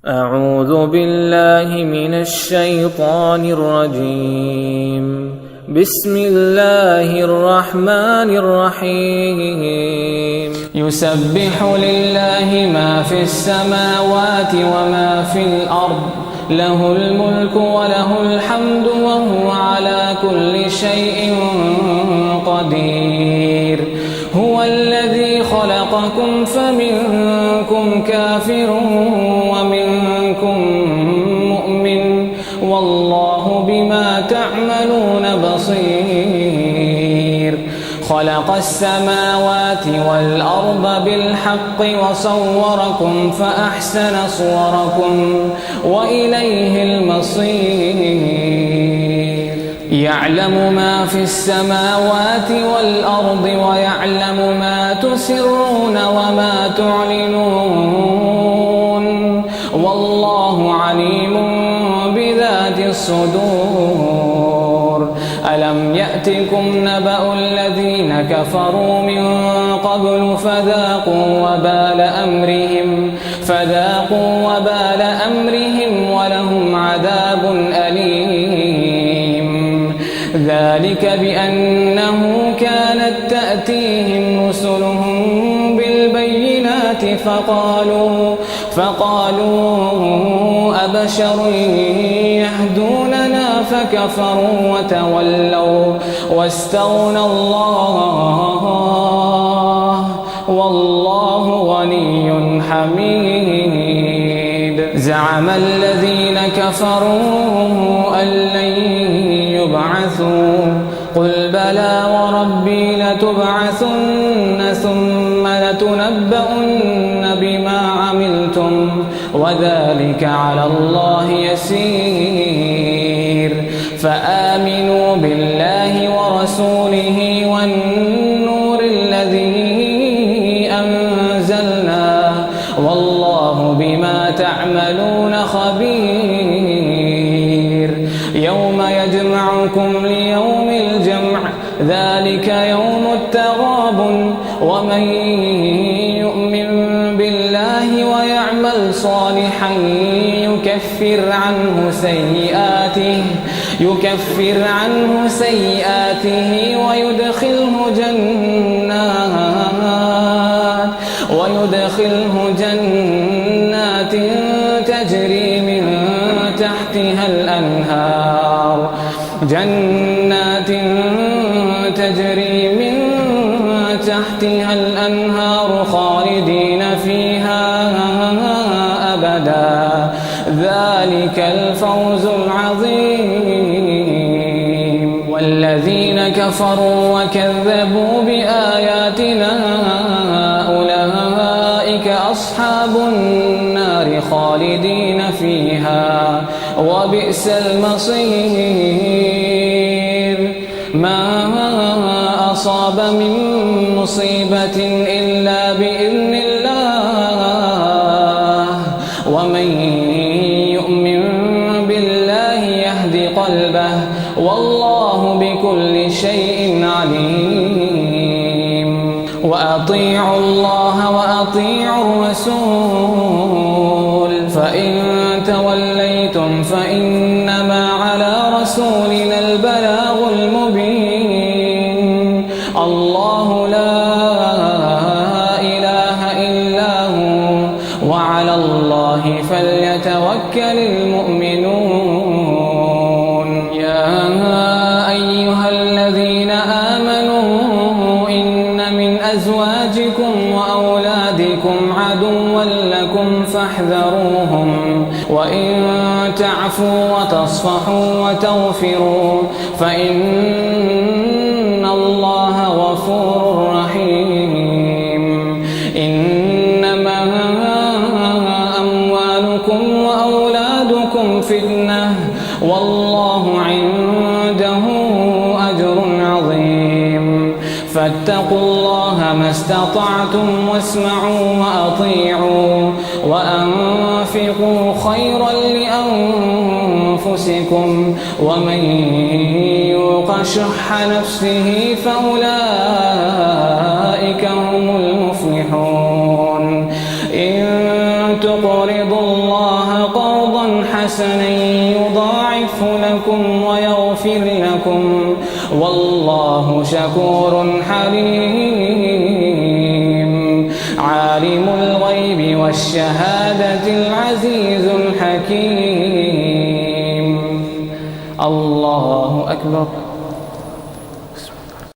أعوذ بالله من الشيطان الرجيم. بسم الله الرحمن الرحيم. يسبح لله ما في السماوات وما في الأرض، له الملك وله الحمد وهو على كل شيء قدير. هو الذي خلقكم فمنكم كافر ومنكم مؤمن، والله بما تعملون بصير. خلق السماوات والأرض بالحق وصوركم فأحسن صوركم وإليه المصير. يعلم ما في السماوات والأرض ويعلم ما تسرون وما تعلنون، والله عليم بذات الصدور. ألم يأتكم نبأ الذين كفروا من قبل فذاقوا وبال أمرهم ولهم عذاب أليم. ذلك بأنه كانت تأتيهم رسلهم بالبينات فقالوا أبشر يهدوننا فكفروا وتولوا واستغنى الله، والله غني حميد. زعم الذين كفروا أن لن يبعثوا، قل بلى وربي لتبعثن ثم لتنبؤن بما عملتم وذلك على الله يسير. فآمنوا بالله ورسوله والنور الذي أنزلنا، والله بما تعملون خبير. يوم يجمعكم ليوم الجمع، ذلك يوم التغابن. ومن يؤمن بالله ويعمل صالحا يكفر عنه سيئاته ويدخله جنات تجري من تحتها الأنهار خالدين فيها أبدا. ذلك الفوز العظيم. والذين كفروا وكذبوا بآياتنا أولئك أصحاب النار خالدين فيها وبئس المصير. ما أصاب من مصيبة إلا بإذن الله، ومن يؤمن بالله يهد قلبه، والله بكل شيء عليم. وأطيعوا الله وأطيعوا الرسول، فإن توليتم فإنما على رسولنا البلاغ المبين. الله لا إله إلا هو، وعلى الله فليتوكل المؤمنون. يا أيها الذين آمنوا إن من أزواجكم وأولادكم عدوا لكم فاحذروهم، وإن تعفوا وتصفحوا وتغفروا فإن الله غفور رحيم. إنما أموالكم وأولادكم فتنة، والله عنده أجر عظيم. فاتقوا الله ما استطعتم واسمعوا وأطيعوا وأنفقوا خيرا لأنفسكم، ومن يوق شح نفسه فأولئك هم المفلحون. إن تقرضوا الله الله قرضا حسنا يضاعفه لكم ويغفر لكم والله شكور حليم. عالم الغيب والشهادة العزيز الحكيم. الله أكبر.